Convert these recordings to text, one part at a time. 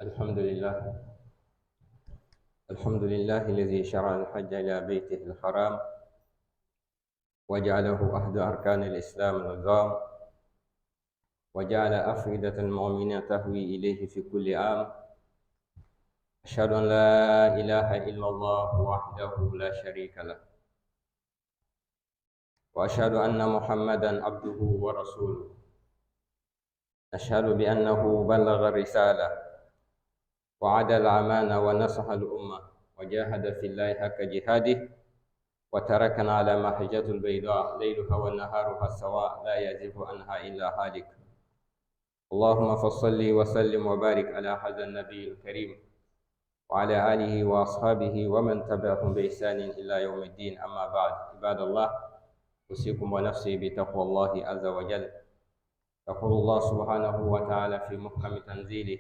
الحمد لله الحمد لله الذي شرع الحج إلى بيته الحرام وجعله أحد أركان الإسلام النظام وجعل أفئدة المؤمنين تهوي إليه في كل عام. أشهد أن لا إله إلا الله وحده لا شريك له وأشهد أن محمدا عبده ورسوله. أشهد بأنه بلغ الرسالة وعدى الأمانة ونصح الأمة وجاهد في الله حق جهاده وتركنا على محجة البيضاء ليلها ونهارها سواء لا يزيغ عنها إلا هالك. اللهم فصل وسلم وبارك على هذا النبي الكريم وعلى آله وأصحابه ومن تبعهم بإحسان إلى يوم الدين. أما بعد، عباد الله، أوصيكم ونفسي بتقوى الله عز وجل. يقول الله سبحانه وتعالى في محكم تنزيله: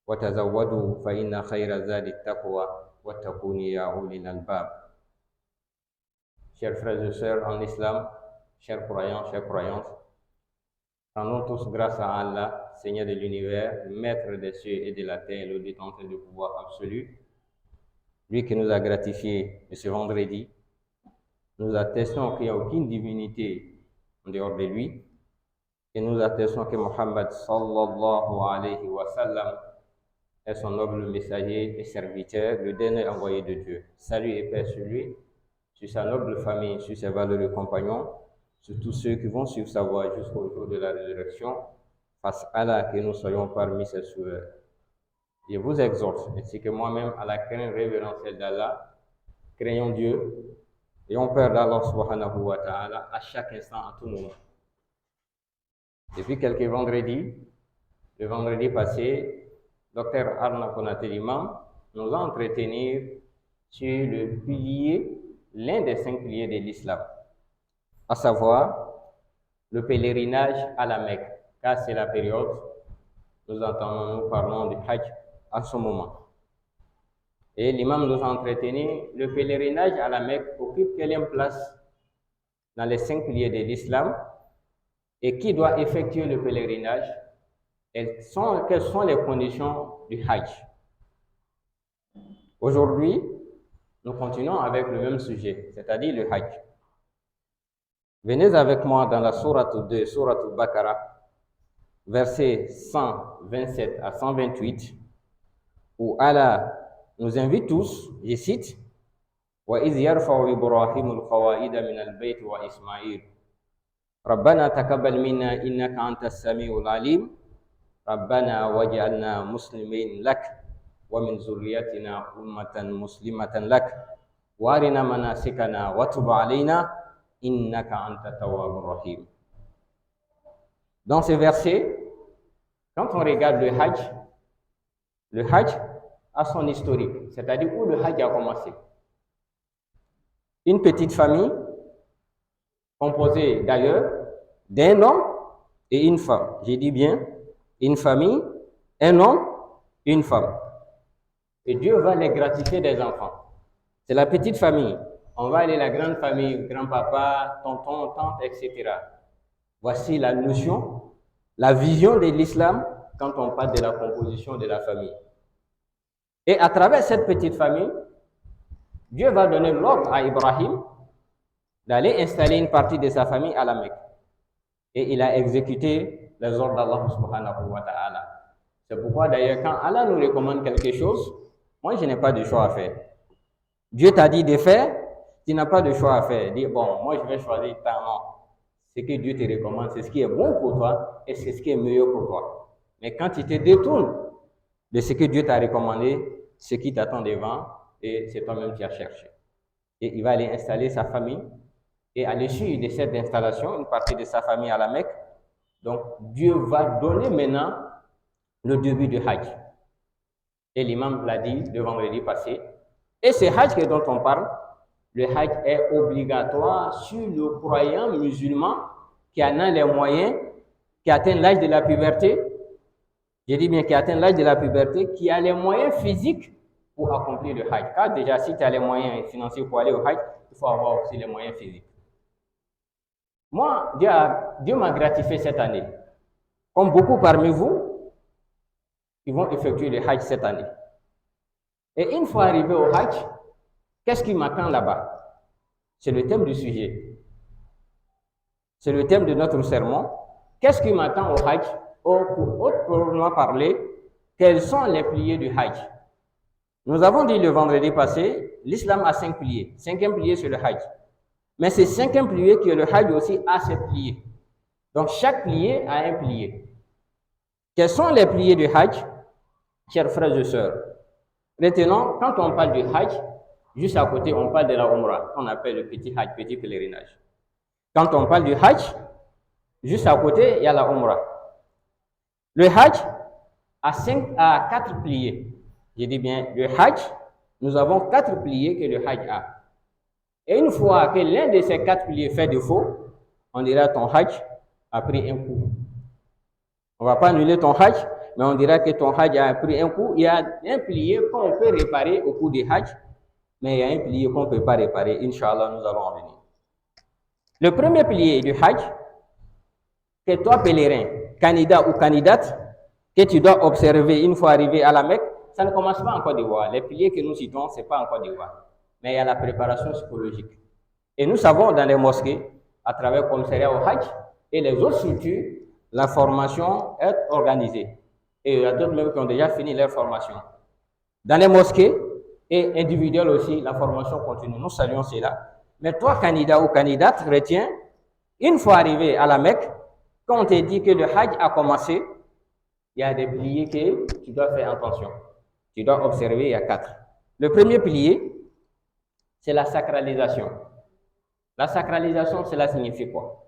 وتزودوا فإن خير الزاد التقوى واتقون يا أولي الألباب. Chers frères et sœurs en islam, chers croyants, chères croyantes, rendons tous grâce à Allah, Seigneur de l'univers, Maître des cieux et de la terre, le détenteur du pouvoir absolu, lui qui nous a gratifiés de ce vendredi. Nous attestons qu'il n'y a aucune divinité en dehors de lui, et nous attestons que Muhammad sallallahu alayhi wa sallam est son noble messager et serviteur, le dernier envoyé de Dieu. Salut et paix sur lui, sur sa noble famille, sur ses valeureux compagnons, sur tous ceux qui vont suivre sa voie jusqu'au jour de la résurrection. Fasse Allah que nous soyons parmi ses sauveurs. Je vous exhorte, ainsi que moi-même, à la crainte révérentielle d'Allah. Craignons Dieu, ayons peur d'Allah subhanahu wa ta'ala à chaque instant, à tout moment. Depuis quelques vendredis, le vendredi passé, Dr Arna Konaté l'imam nous a entretenu sur le pilier, l'un des 5 piliers de l'islam, à savoir le pèlerinage à la Mecque, car c'est la période, nous parlons du Hajj à ce moment. Et l'imam nous a entretenu, le pèlerinage à la Mecque occupe quelle place dans les 5 piliers de l'islam et qui doit effectuer le pèlerinage? Quelles sont les conditions du Hajj? Aujourd'hui, nous continuons avec le même sujet, c'est-à-dire le Hajj. Venez avec moi dans la sourate 2, sourate Al-Baqarah, versets 127 à 128, où Allah nous invite tous, je cite: وَإِذْ يَرْفَعُ إِبْرَاهِيمُ الْقَوَاعِدَ مِنَ الْبَيْتِ وَإِسْمَاعِيلُ رَبَّنَا تَقَبَّلْ مِنَّا إِنَّكَ أَنْتَ السَّمِيعُ الْعَلِيمُ رَبَّنَا وَاجْعَلْنَا مُسْلِمِينَ لَكَ وَمِنْ ذُرِّيَّتِنَا أُمَّةً مُسْلِمَةً لَكَ وَأَرِنَا مَنَاسِكَنَا وَتُبْ عَلَيْنَا إِنَّكَ أَنْتَ التَّوَّابُ الرَّحِيمُ. Dans ce verset, quand on regarde le Hajj a son historique, c'est-à-dire où le Hajj a commencé. Une petite famille composée d'ailleurs d'un homme et une femme. J'ai dit bien, une famille, un homme, une femme. Et Dieu va les gratifier des enfants. C'est la petite famille. On va aller la grande famille, grand-papa, tonton, tante, etc. Voici la notion, la vision de l'islam quand on parle de la composition de la famille. Et à travers cette petite famille, Dieu va donner l'ordre à Ibrahim d'aller installer une partie de sa famille à la Mecque. Et il a exécuté les ordres d'Allah subhanahu wa ta'ala. C'est pourquoi d'ailleurs quand Allah nous recommande quelque chose, moi je n'ai pas de choix à faire. Dieu t'a dit de faire, tu n'as pas de choix à faire. Dis bon, moi je vais choisir ta non. Ce que Dieu te recommande, c'est ce qui est bon pour toi et c'est ce qui est meilleur pour toi. Mais quand tu te détournes de ce que Dieu t'a recommandé, ce qui t'attend devant, et c'est toi-même qui as cherché. Et il va aller installer sa famille. Et à l'issue de cette installation, une partie de sa famille à la Mecque, donc Dieu va donner maintenant le début du Hajj. Et l'imam l'a dit le vendredi passé. Et ce Hajj dont on parle, le Hajj est obligatoire sur le croyant musulman qui en a les moyens, qui atteint l'âge de la puberté. Je dis bien qui atteint l'âge de la puberté, qui a les moyens physiques pour accomplir le Hajj. Car déjà, si tu as les moyens financiers pour aller au Hajj, il faut avoir aussi les moyens physiques. Moi, Dieu m'a gratifié cette année. Comme beaucoup parmi vous, qui vont effectuer le Hajj cette année. Et une fois arrivé au Hajj, qu'est-ce qui m'attend là-bas? C'est le thème du sujet. C'est le thème de notre sermon. Qu'est-ce qui m'attend au Hajj? Autrement parler, quels sont les piliers du Hajj? Nous avons dit le vendredi passé, l'islam a 5 piliers. 5e pilier, c'est le Hajj. Mais c'est 5e pilier que le Hajj aussi a ses piliers. Donc chaque pilier a un pilier. Quels sont les piliers du Hajj, chers frères et sœurs? Retenons, quand on parle du Hajj, juste à côté, on parle de la Umrah, qu'on appelle le petit Hajj, petit pèlerinage. Quand on parle du Hajj, juste à côté, il y a la Umrah. Le Hajj a 4 piliers. Je dis bien, le Hajj, nous avons 4 piliers que le Hajj a. Et une fois que l'un de ces 4 piliers fait défaut, on dira ton Hajj a pris un coup. On ne va pas annuler ton Hajj, mais on dira que ton Hajj a pris un coup. Il y a un pilier qu'on peut réparer au cours du Hajj, mais il y a un pilier qu'on ne peut pas réparer. Inch'Allah, nous allons en venir. Le premier pilier du Hajj, que toi, pèlerin, candidat ou candidate, que tu dois observer une fois arrivé à la Mecque, ça ne commence pas en Côte d'Ivoire. Les piliers que nous citons, ce n'est pas en Côte d'Ivoire. Mais il y a la préparation psychologique. Et nous savons dans les mosquées, à travers le commissariat au Hajj et les autres structures, la formation est organisée. Et il y a d'autres même qui ont déjà fini leur formation. Dans les mosquées et individuelles aussi, la formation continue. Nous saluons cela. Mais toi, candidat ou candidate, retiens, une fois arrivé à la Mecque, quand on te dit que le Hajj a commencé, il y a des piliers que tu dois faire attention. Tu dois observer, il y a 4. Le premier pilier, c'est la sacralisation. La sacralisation, cela signifie quoi?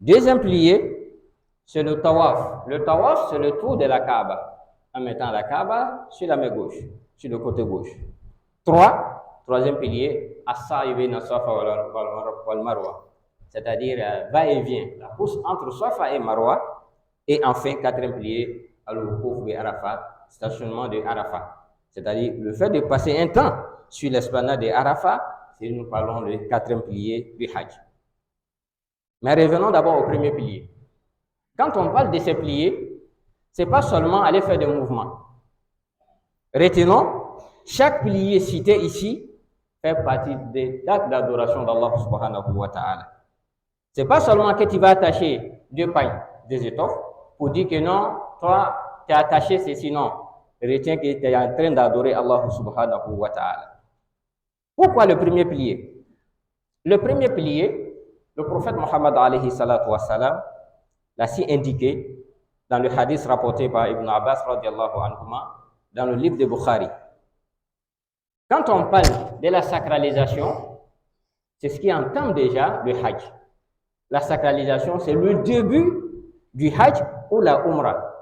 Deuxième pilier, c'est le tawaf. Le tawaf, c'est le tour de la Kaaba, en mettant la Kaaba sur la main gauche, sur le côté gauche. Troisième pilier, as-sa'i bayna Safa wal Marwa, c'est-à-dire va-et-vient, la course entre Safa et Marwa. Et enfin, 4e pilier, al-wuquf bi Arafat, stationnement de Arafat. C'est-à-dire le fait de passer un temps sur l'esplanade de Arafat, c'est nous parlons du 4e pilier du Hajj. Mais revenons d'abord au premier pilier. Quand on parle de ces piliers, ce n'est pas seulement aller faire des mouvements. Retenons, chaque pilier cité ici fait partie des actes d'adoration d'Allah subhanahu wa ta'ala. Ce n'est pas seulement que tu vas attacher 2 pailles, des étoffes, pour dire que non, toi, tu es attaché ceci, non. Retiens que tu es en train d'adorer Allah subhanahu wa ta'ala. Pourquoi le premier pilier? Le premier pilier, le prophète Mohammed alayhi salatu wa salam l'a si indiqué dans le hadith rapporté par Ibn Abbas radiallahu anhuma dans le livre de Bukhari. Quand on parle de la sacralisation, c'est ce qui entame déjà le Hajj. La sacralisation, c'est le début du Hajj ou la Umrah.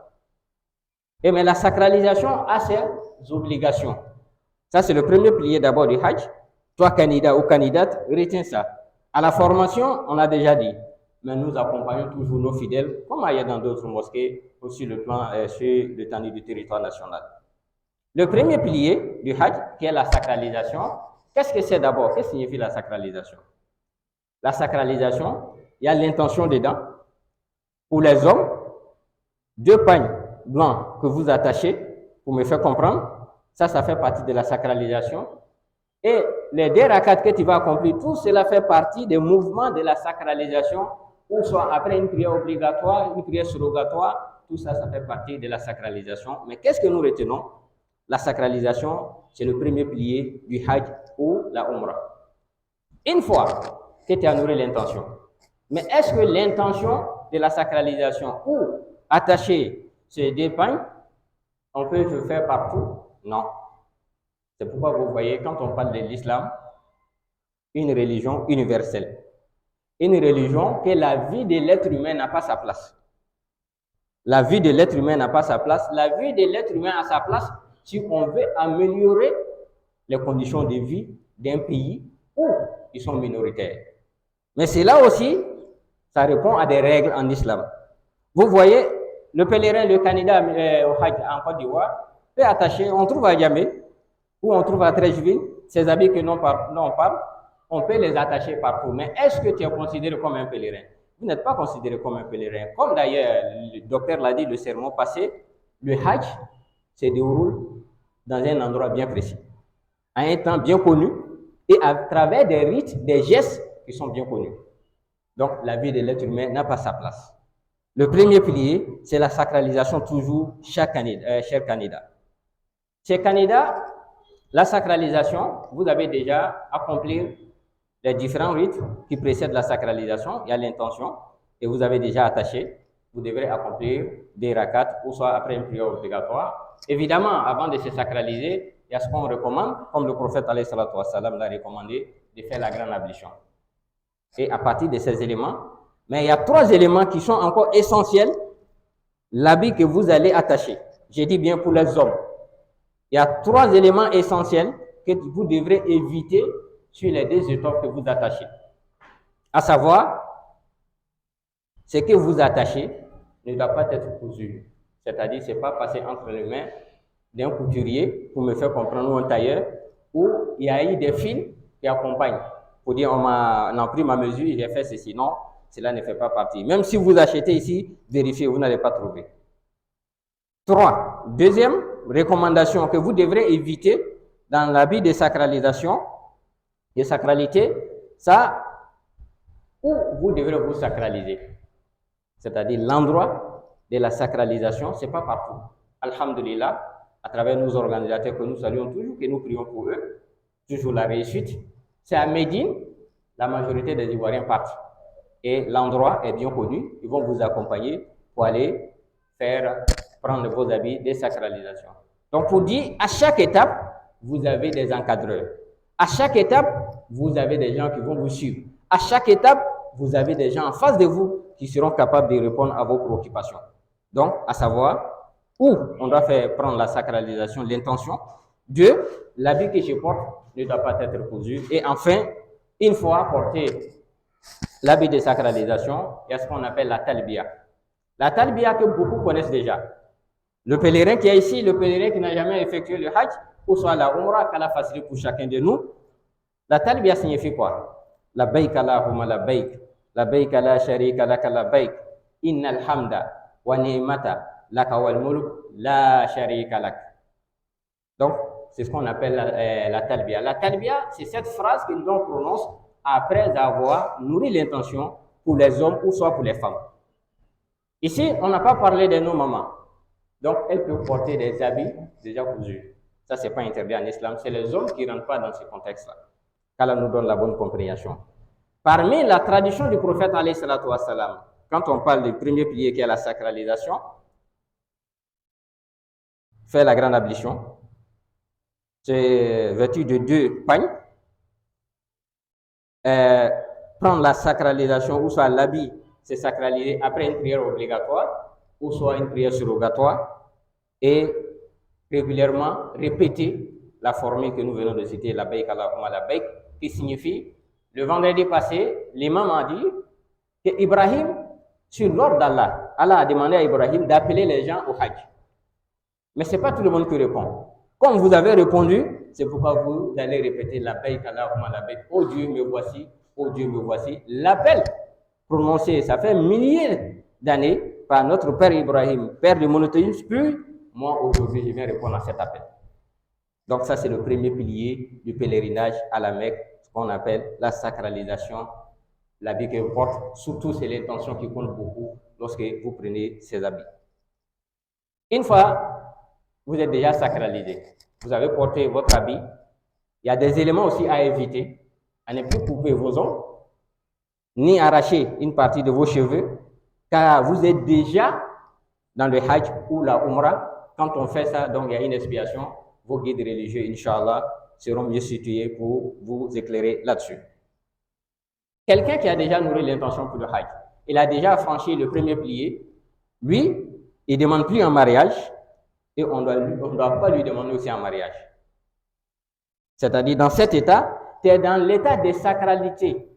Mais la sacralisation a ses obligations. Ça, c'est le premier pilier d'abord du Hajj. Toi, candidat ou candidate, retiens ça. À la formation, on a déjà dit, mais nous accompagnons toujours nos fidèles, comme il y a dans d'autres mosquées, ou sur le plan, sur l'étendue du territoire national. Le premier pilier du Hajj, qui est la sacralisation, qu'est-ce que c'est d'abord? Qu'est-ce que signifie la sacralisation? La sacralisation, il y a l'intention dedans. Pour les hommes, 2 pagnes blancs que vous attachez, pour me faire comprendre, ça fait partie de la sacralisation. Et les 2 rakats que tu vas accomplir, tout cela fait partie des mouvements de la sacralisation, ou soit après une prière obligatoire, une prière surrogatoire, tout ça, ça fait partie de la sacralisation. Mais qu'est-ce que nous retenons? La sacralisation, c'est le premier pilier du Hajj ou la Umrah. Une fois que tu as nourri l'intention, mais est-ce que l'intention de la sacralisation ou attacher ces 2 pagnes, on peut le faire partout? Non. C'est pourquoi vous voyez, quand on parle de l'islam, une religion universelle, une religion que la vie de l'être humain n'a pas sa place. La vie de l'être humain n'a pas sa place. La vie de l'être humain a sa place si on veut améliorer les conditions de vie d'un pays où ils sont minoritaires. Mais c'est là aussi, ça répond à des règles en islam. Vous voyez, le pèlerin, le candidat au Hajj en Côte d'Ivoire peut attacher, on trouve à Yamé, ou on trouve à Tréjville, ces habits que l'on parle, on peut les attacher partout. Mais est-ce que tu es considéré comme un pèlerin? Vous n'êtes pas considéré comme un pèlerin. Comme d'ailleurs le docteur l'a dit, le sermon passé, le Hajj se déroule dans un endroit bien précis, à un temps bien connu et à travers des rites, des gestes qui sont bien connus. Donc, la vie de l'être humain n'a pas sa place. Le premier pilier, c'est la sacralisation toujours cher candidat. Chez Canada, la sacralisation, vous avez déjà accompli les différents rites qui précèdent la sacralisation. Il y a l'intention et vous avez déjà attaché. Vous devrez accomplir des rakats ou soit après une prière obligatoire. Évidemment, avant de se sacraliser, il y a ce qu'on recommande, comme le prophète alayhi salatu wassalam l'a recommandé, de faire la grande ablution. Et à partir de ces éléments, mais il y a 3 éléments qui sont encore essentiels. L'habit que vous allez attacher. J'ai dit bien pour les hommes. Il y a 3 éléments essentiels que vous devrez éviter sur les 2 étoffes que vous attachez. À savoir, ce que vous attachez ne doit pas être cousu. C'est-à-dire, ce n'est pas passer entre les mains d'un couturier pour me faire comprendre ou un tailleur, où il y a eu des fils qui accompagnent. Pour dire, on a pris ma mesure, j'ai fait ceci. Non, cela ne fait pas partie. Même si vous achetez ici, vérifiez, vous n'allez pas trouver. 3. Deuxième recommandation que vous devrez éviter dans l'habit de sacralisation, de sacralité, ça, où vous devrez vous sacraliser. C'est-à-dire l'endroit de la sacralisation, ce n'est pas partout. Alhamdulillah, à travers nos organisateurs que nous saluons toujours, que nous prions pour eux, toujours la réussite. C'est à Médine, la majorité des Ivoiriens partent. Et l'endroit est bien connu, ils vont vous accompagner pour aller prendre vos habits de sacralisation. Donc pour dire, à chaque étape, vous avez des encadreurs. À chaque étape, vous avez des gens qui vont vous suivre. À chaque étape, vous avez des gens en face de vous qui seront capables de répondre à vos préoccupations. Donc, à savoir, où on doit faire prendre la sacralisation, l'intention. 2, l'habit que je porte ne doit pas être cousu. Et enfin, une fois porté l'habit de sacralisation, il y a ce qu'on appelle la talbiya. La talbiya que beaucoup connaissent déjà. Le pèlerin qui est ici, le pèlerin qui n'a jamais effectué le Hajj, ou soit la Umrah, qu'Allah facilite pour chacun de nous. La talbiya signifie quoi? Labbaik Allahumma labbaik, labbaik la sharika laka labbaik, innal hamda wa ni'mata laka wal mulk la sharika lak. Donc, c'est ce qu'on appelle la talbiya. La talbiya, c'est cette phrase que l'on prononce après avoir nourri l'intention pour les hommes ou soit pour les femmes. Ici, on n'a pas parlé de nos mamans. Donc, elles peuvent porter des habits déjà cousus. Ça, ce n'est pas interdit en islam. C'est les hommes qui ne rentrent pas dans ce contexte-là. Qu'Allah nous donne la bonne compréhension. Parmi la tradition du prophète, alayhi salatu wassalam, quand on parle du premier pilier qui est la sacralisation, faire la grande ablution, c'est vêtu de 2 pagnes, prendre la sacralisation, ou soit l'habit, c'est sacralisé après une prière obligatoire, ou soit une prière surrogatoire, et régulièrement répéter la formule que nous venons de citer, labbaik Allahumma labbaik, qui signifie, le vendredi passé, l'imam a dit que Ibrahim, sur l'ordre d'Allah, Allah a demandé à Ibrahim d'appeler les gens au Hajj. Mais ce n'est pas tout le monde qui répond. Comme vous avez répondu, c'est pourquoi vous allez répéter labbaik Allahumma labbaik, oh Dieu me voici, oh Dieu me voici. L'appel prononcé, ça fait milliers d'années par notre père Ibrahim, père du monothéisme pur. Moi aujourd'hui je viens répondre à cet appel. Donc ça c'est le premier pilier du pèlerinage à la Mecque, ce qu'on appelle la sacralisation. L'habit que vous portez, surtout c'est l'intention qui compte beaucoup lorsque vous prenez ces habits. Une fois vous êtes déjà sacralisé, vous avez porté votre habit, il y a des éléments aussi à éviter, à ne plus couper vos ongles, ni arracher une partie de vos cheveux, car vous êtes déjà dans le Hajj ou la Umrah. Quand on fait ça, donc il y a une expiation, vos guides religieux, Inch'Allah, seront mieux situés pour vous éclairer là-dessus. Quelqu'un qui a déjà nourri l'intention pour le Hajj, il a déjà franchi le premier pilier, lui, il ne demande plus un mariage, et on ne doit pas lui demander aussi un mariage. C'est-à-dire, dans cet état, tu es dans l'état de sacralité.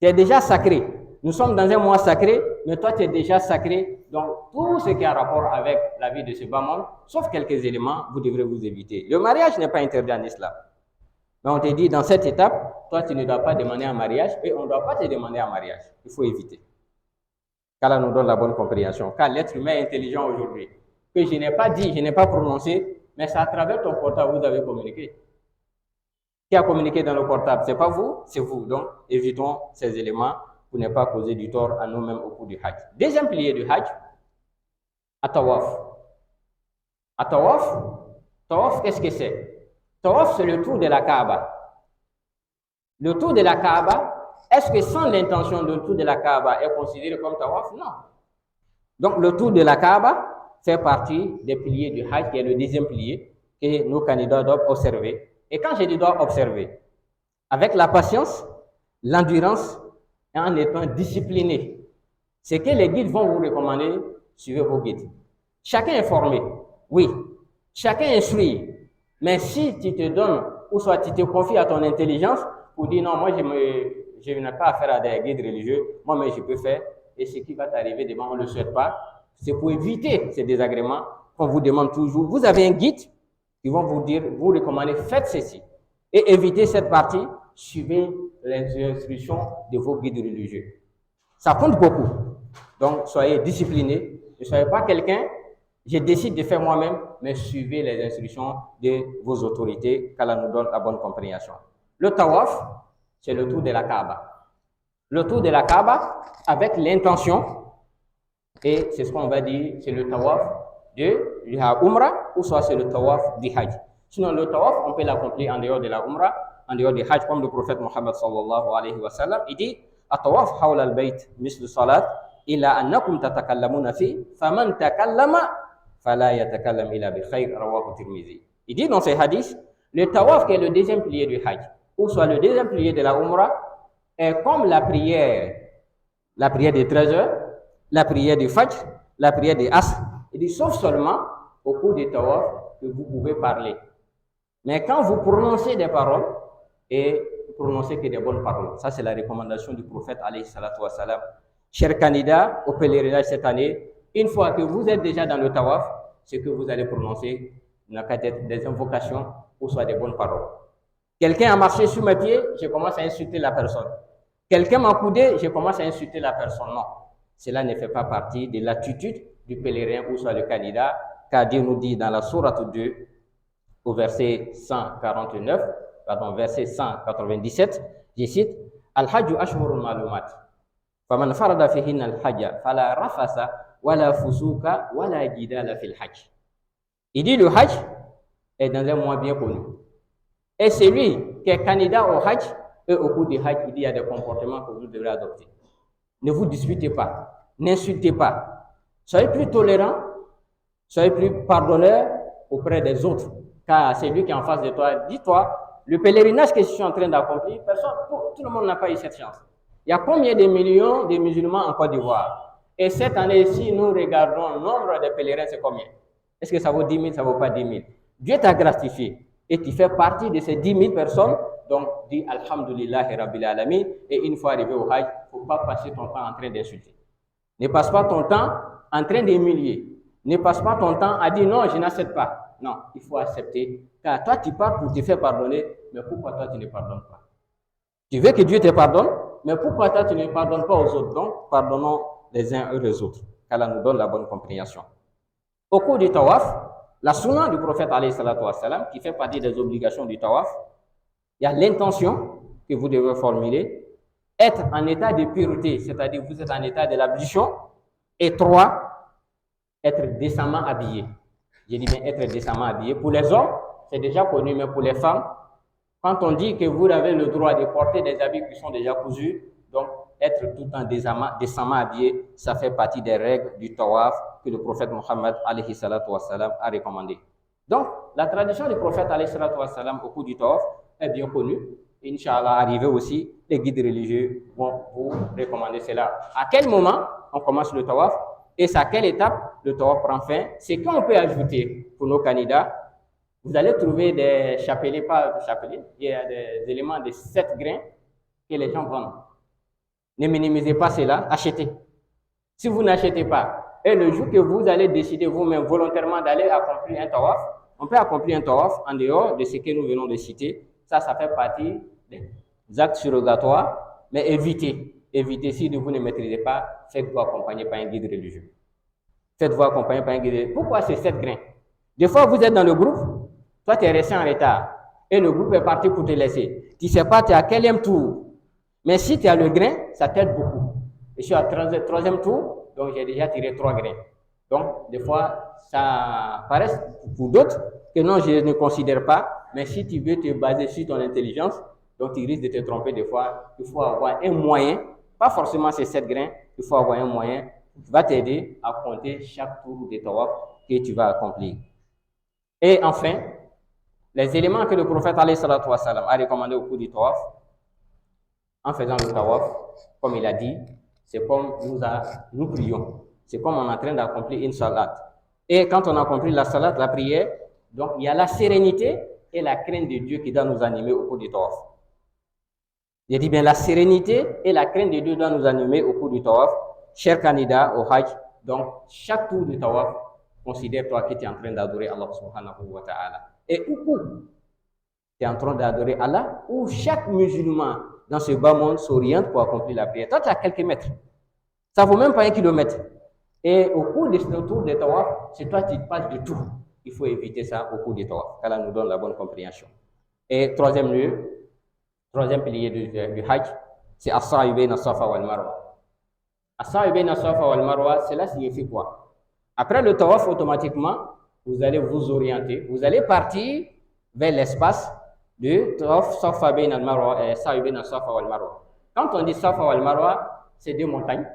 Tu es déjà sacré. Nous sommes dans un mois sacré, mais toi, tu es déjà sacré. Donc, tout ce qui a rapport avec la vie de ce bas monde, sauf quelques éléments, vous devrez vous éviter. Le mariage n'est pas interdit en islam. Mais on te dit, dans cette étape, toi, tu ne dois pas demander un mariage et on ne doit pas te demander un mariage. Il faut éviter. Qu'Allah nous donne la bonne compréhension. Car l'être humain est intelligent aujourd'hui. que je n'ai pas dit, je n'ai pas prononcé, mais c'est à travers ton portable que vous avez communiqué. Qui a communiqué dans le portable? C'est pas vous, c'est vous. Donc, évitons ces éléments pour ne pas causer du tort à nous-mêmes au cours du Hajj. Deuxième pilier du Hajj, At-Tawaf. At-Tawaf, Tawaf, qu'est-ce que c'est? Tawaf, c'est le tour de la Kaaba. Le tour de la Kaaba, est-ce que sans l'intention de tour de la Kaaba est considéré comme Tawaf? Non. Donc, le tour de la Kaaba fait partie des piliers du Hajj, qui est le deuxième pilier que nos candidats doivent observer. Et quand je dis doivent observer, avec la patience, l'endurance et en étant discipliné. C'est que les guides vont vous recommander, suivez vos guides. Chacun est formé, oui. Chacun instruit. Mais si tu te donnes, ou soit tu te confies à ton intelligence pour dire non, moi je n'ai pas affaire à des guides religieux, moi mais je peux faire, et ce qui va t'arriver devant, on ne le souhaite pas, c'est pour éviter ces désagréments qu'on vous demande toujours. Vous avez un guide qui va vous dire, vous recommander, faites ceci. Et évitez cette partie, suivez les instructions de vos guides religieux. Ça compte beaucoup. Donc, soyez disciplinés. Ne soyez pas quelqu'un, je décide de faire moi-même, mais suivez les instructions de vos autorités, qu'Allah nous donne la bonne compréhension. Le tawaf, c'est le tour de la Kaaba. Le tour de la Kaaba avec l'intention, et c'est ce qu'on va dire, c'est le tawaf de la Umrah, ou soit c'est le tawaf du Hajj. Sinon, le tawaf, on peut l'accomplir en dehors de la Umrah, en dehors du Hajj, comme le prophète Mohammed sallallahu alayhi wa sallam, il dit At-tawaf hawla al-bayt mislu salat illa annakum tatakallamuna fi faman takallama fala yatakallam illa bi khayr rawahu Tirmidhi. Il dit dans ces hadiths, le tawaf qui est le deuxième pilier du Hajj, ou soit le deuxième pilier de la Umrah, est comme la prière des 13 heures, la prière du Fajr, la prière des Asr. Il dit sauf seulement au cours du tawaf que vous pouvez parler. Mais quand vous prononcez des paroles, et prononcez que des bonnes paroles. Ça, c'est la recommandation du prophète, alayhi salatu wassalam. Chers candidats au pèlerinage cette année, une fois que vous êtes déjà dans le tawaf, ce que vous allez prononcer n'a qu'à être des invocations ou soit des bonnes paroles. Quelqu'un a marché sur mes pieds, je commence à insulter la personne. Quelqu'un m'a coudé, je commence à insulter la personne. Non, cela ne fait pas partie de l'attitude du pèlerin ou soit le candidat, car Dieu nous dit dans la sourate 2, au verset 149, verset 197, je cite Al-Hajju ashhurun ma'lumat. Faman farada fihinna al-hajja fala rafasa wala fusuka wala jidala fil hajj. Il dit le Hajj est dans un mois bien connu. Et celui qui est candidat au Hajj, et au cours du Hajj, il dit il y a des comportements que vous devrez adopter. Ne vous disputez pas, n'insultez pas. Soyez plus tolérants, soyez plus pardonneurs auprès des autres. Car c'est lui qui est en face de toi. Dis-toi, le pèlerinage que je suis en train d'accomplir, tout le monde n'a pas eu cette chance. Il y a combien de millions de musulmans en Côte d'Ivoire? Et cette année-ci, nous regardons le nombre de pèlerins, c'est combien? Est-ce que ça vaut 10 000, ça ne vaut pas 10 000? Dieu t'a gratifié et tu fais partie de ces 10 000 personnes. Donc, dis Alhamdulillah Rabbil Alamin. Et une fois arrivé au Hajj, il ne faut pas passer ton temps en train d'insulter. Ne passe pas ton temps en train d'humilier. Ne passe pas ton temps à dire non, je n'accepte pas. Non, il faut accepter. Car toi, tu pars pour te faire pardonner, mais pourquoi toi, tu ne pardonnes pas? Tu veux que Dieu te pardonne, mais pourquoi toi, tu ne pardonnes pas aux autres? Donc, pardonnons les uns et les autres, qu'Allah nous donne la bonne compréhension. Au cours du tawaf, la sunna du prophète, alayhi salatu wassalam, qui fait partie des obligations du tawaf, il y a l'intention que vous devez formuler, être en état de pureté, c'est-à-dire vous êtes en état de l'ablution, et 3, être décemment habillé. Je dis bien être décemment habillé. Pour les hommes, c'est déjà connu, mais pour les femmes, quand on dit que vous avez le droit de porter des habits qui sont déjà cousus, donc être tout le temps décemment habillé, ça fait partie des règles du tawaf que le prophète Mohammed alayhi salatu wassalam a recommandé. Donc, la tradition du prophète alayhi salatu wassalam au cours du tawaf est bien connue. Inch'Allah, arrivé aussi, les guides religieux vont vous recommander cela. À quel moment on commence le tawaf et à quelle étape le tawaf prend fin? C'est qu'on peut ajouter pour nos candidats. Vous allez trouver des chapelets, pas des chapelets, il y a des éléments de 7 grains que les gens vendent. Ne minimisez pas cela, achetez. Si vous n'achetez pas, et le jour que vous allez décider vous-même volontairement d'aller accomplir un tawaf, on peut accomplir un tawaf en dehors de ce que nous venons de citer. Ça fait partie des actes surrogatoires, mais évitez. Évitez, si vous ne maîtrisez pas, faites-vous accompagner par un guide religieux. Faites-vous accompagner par un guide. Pourquoi c'est 7 grains? Des fois, vous êtes dans le groupe, toi, tu es resté en retard et le groupe est parti pour te laisser. Tu ne sais pas, tu es à quel tour. Mais si tu as le grain, ça t'aide beaucoup. Je suis à 3e tour, donc j'ai déjà tiré 3 grains. Donc, des fois, ça paraît pour d'autres que non, je ne considère pas. Mais si tu veux te baser sur ton intelligence, donc tu risques de te tromper des fois. Il faut avoir un moyen, pas forcément ces 7 grains, il faut avoir un moyen qui va t'aider à compter chaque tour de tawaf que tu vas accomplir. Et enfin, les éléments que le prophète a recommandé au cours du tawaf, en faisant le tawaf, comme il a dit, c'est comme nous prions. C'est comme on est en train d'accomplir une salat. Et quand on accomplit la salat, la prière, donc il y a la sérénité et la crainte de Dieu qui doit nous animer au cours du tawaf. J'ai dit bien la sérénité et la crainte de Dieu doit nous animer au cours du tawaf. Cher candidat au Hajj, donc chaque tour du tawaf, considère-toi que tu es en train d'adorer Allah subhanahu wa ta'ala. Et où tu es en train d'adorer Allah, où chaque musulman dans ce bas monde s'oriente pour accomplir la prière. Toi, tu as quelques mètres. Ça ne vaut même pas 1 kilomètre. Et au cours de ce tour de tawaf, c'est toi qui passes de tout. Il faut éviter ça au cours du tawaf. qu'Allah nous donne la bonne compréhension. Et troisième pilier du Hajj, c'est As-Sa'i bayna Safa wal Marwa. As-Sa'i bayna Safa wal Marwa, cela signifie quoi? Après le tawaf, automatiquement, vous allez vous orienter. Vous allez partir vers l'espace de Tawaf Safa bayna al-Marwa et Sa'i bayna Safa wal Marwa. Quand on dit Safa wal Marwa, c'est 2 montagnes,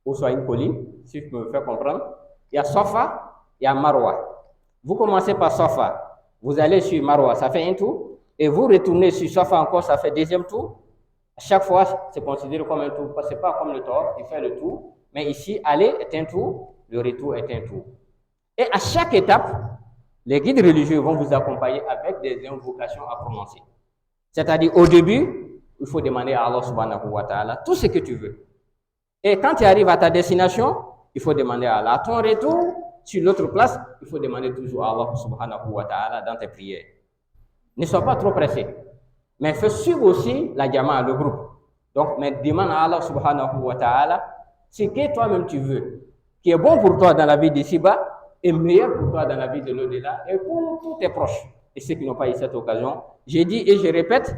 ou soit une colline, si je peux me faire comprendre. Il y a Safa, il y a Marwa. Vous commencez par Safa, vous allez sur Marwa, ça fait un tour, et vous retournez sur Safa encore, ça fait 2e tour. À chaque fois, c'est considéré comme un tour, parce que c'est pas comme le tawaf qui fait le tour, mais ici, aller est un tour, le retour est un tour. Et à chaque étape, les guides religieux vont vous accompagner avec des invocations à prononcer. C'est-à-dire, au début, il faut demander à Allah subhanahu wa ta'ala tout ce que tu veux. Et quand tu arrives à ta destination, il faut demander à Allah. À ton retour, sur l'autre place, il faut demander toujours à Allah subhanahu wa ta'ala dans tes prières. Ne sois pas trop pressé. Mais fais suivre aussi la jama'a, le groupe. Donc, mais demande à Allah subhanahu wa ta'ala ce que toi-même tu veux, qui est bon pour toi dans la vie d'ici-bas, est meilleur pour toi dans la vie de l'au-delà et pour tous tes proches. Et ceux qui n'ont pas eu cette occasion, j'ai dit et je répète,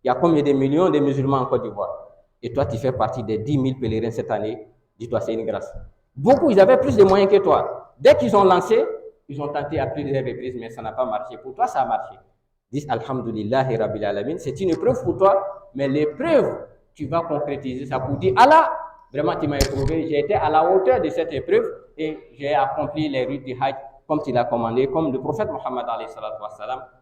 il y a combien de millions de musulmans en Côte d'Ivoire? Et toi, tu fais partie des 10 000 pèlerins cette année. Dis-toi, c'est une grâce. Beaucoup, ils avaient plus de moyens que toi. Dès qu'ils ont lancé, ils ont tenté à plusieurs reprises, mais ça n'a pas marché. Pour toi, ça a marché. Dis Alhamdulillahi Rabbil Alamin. C'est une épreuve pour toi, mais l'épreuve, tu vas concrétiser ça pour dire Allah, vraiment, tu m'as éprouvé. J'ai été à la hauteur de cette épreuve et j'ai accompli les rites du Hajj comme tu l'as commandé, comme le prophète Mohammed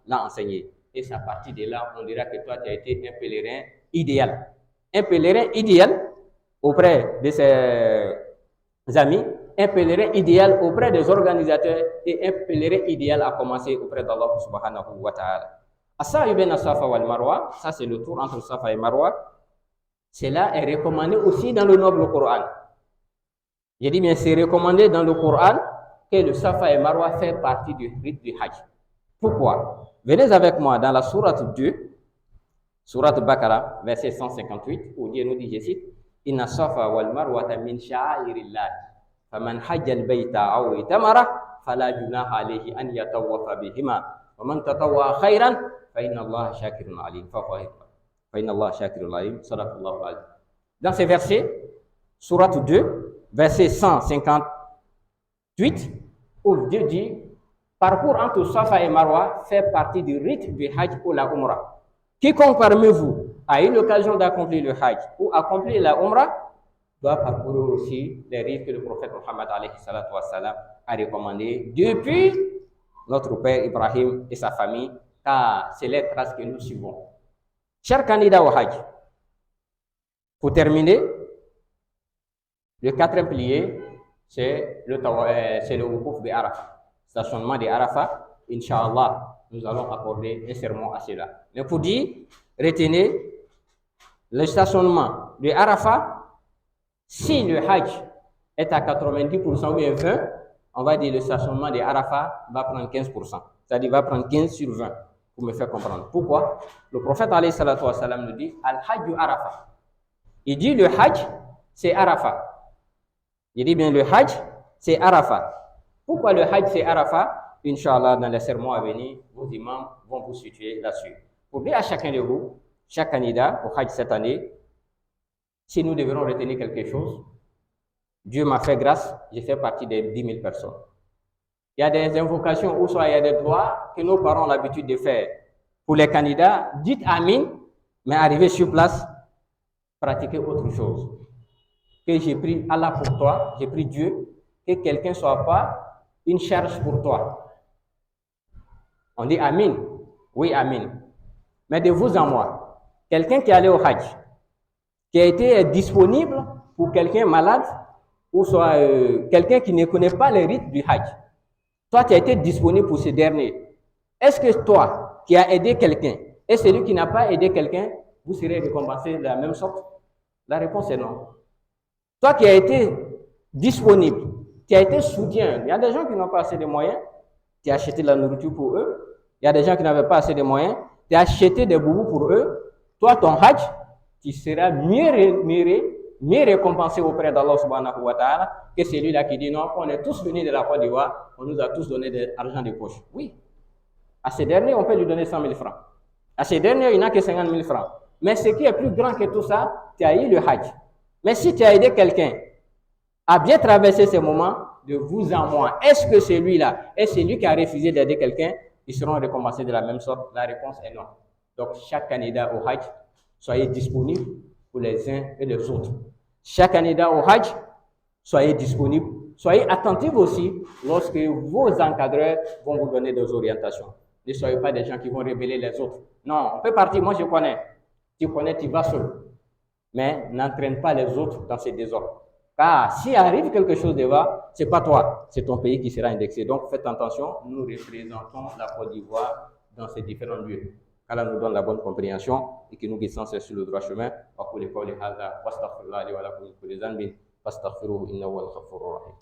l'a enseigné. Et c'est à partir de là, on dira que toi, tu as été un pèlerin idéal. Un pèlerin idéal auprès de ses amis, un pèlerin idéal auprès des organisateurs et un pèlerin idéal à commencer auprès d'Allah subhanahu wa ta'ala. As-Sa'i bayna Safa wal Marwa, ça c'est le tour entre Safa et Marwa. Cela est recommandé aussi dans le noble Coran. J'ai dit bien, c'est recommandé dans le Coran que le Safa et Marwa fait partie du rite du Hajj. Pourquoi? Venez avec moi dans la sourate 2, sourate Baqarah, verset 158, où Dieu nous dit, je cite, Inna Safa wal Marwata min sha'airillah, faman hajja al-bayta aw itamara, fala junaha alayhi an yatawafa bihima, wa man tatawwa khairan, fa inna Allah shakirun alim. Dans ces versets, sourate 2, verset 158, où Dieu dit, parcours entre Safa et Marwa fait partie du rite du Hajj ou la Umrah. Quiconque parmi vous a eu l'occasion d'accomplir le Hajj ou accomplir la Umrah doit parcourir aussi les rites que le prophète Mohammed a recommandé depuis notre père Ibrahim et sa famille, car c'est les traces que nous suivons. Chers candidats au Hajj, pour terminer, le 4e pilier, c'est le Wukuf de Arafat, stationnement de Arafat. Inch'Allah, nous allons accorder un sermon à cela. Mais pour dire, retenez le stationnement de Arafat. Si le Hajj est à 90% ou bien 20%, on va dire le stationnement de Arafat va prendre 15%. C'est-à-dire va prendre 15 sur 20, pour me faire comprendre. Pourquoi? Le prophète alayhi salatu wa salam nous dit Al-Hajj Arafat. Il dit le Hajj, c'est Arafat. Il dit bien le Hajj, c'est Arafat. Pourquoi le Hajj c'est Arafat? Inch'Allah, dans les sermons à venir, vos imams vont vous situer là-dessus. Pour dire à chacun de vous, chaque candidat au Hajj cette année, si nous devrons retenir quelque chose, Dieu m'a fait grâce, j'ai fait partie des 10 000 personnes. Il y a des invocations ou soit il y a des doigts que nos parents ont l'habitude de faire. Pour les candidats, dites Amin, mais arrivez sur place, pratiquez autre chose. Que j'ai pris Allah pour toi, j'ai pris Dieu, que quelqu'un ne soit pas une charge pour toi. On dit Amin, oui Amin. Mais de vous en moi, quelqu'un qui est allé au Hajj, qui a été disponible pour quelqu'un malade, ou soit quelqu'un qui ne connaît pas les rites du Hajj. Toi, tu as été disponible pour ce dernier. Est-ce que toi, qui as aidé quelqu'un, et celui qui n'a pas aidé quelqu'un, vous serez récompensé de la même sorte? La réponse est non. Toi qui as été disponible, qui as été soutien, il y a des gens qui n'ont pas assez de moyens, tu as acheté de la nourriture pour eux, il y a des gens qui n'avaient pas assez de moyens, tu as acheté des boubous pour eux, toi, ton Hajj, tu seras mieux récompensé auprès d'Allah subhanahu wa ta'ala que celui-là qui dit non, on est tous venus de la Côte d'Ivoire, on nous a tous donné de l'argent de poche. Oui, à ces derniers, on peut lui donner 100 000 francs. À ces derniers, il n'a que 50 000 francs. Mais ce qui est plus grand que tout ça, tu as eu le Hajj. Mais si tu as aidé quelqu'un à bien traverser ces moments, de vous en moi, est-ce que celui-là est celui qui a refusé d'aider quelqu'un, ils seront récompensés de la même sorte? La réponse est non. Donc, chaque candidat au Hajj, soyez disponible pour les uns et les autres. Chaque candidat au Hajj, soyez disponible. Soyez attentifs aussi lorsque vos encadreurs vont vous donner des orientations. Ne soyez pas des gens qui vont révéler les autres. Non, on peut partir, moi je connais. Tu connais, tu vas seul. Mais n'entraîne pas les autres dans ces désordres. Car s'il arrive quelque chose devant, ce n'est pas toi, c'est ton pays qui sera indexé. Donc faites attention, nous représentons la Côte d'Ivoire dans ces différents lieux. qu'Allah nous donne la bonne compréhension et que nous guidons sur le droit chemin. وأقول قولي هذا وأستغفر الله لي ولكم من كل ذنب فاستغفروه إنه هو الغفور الرحيم.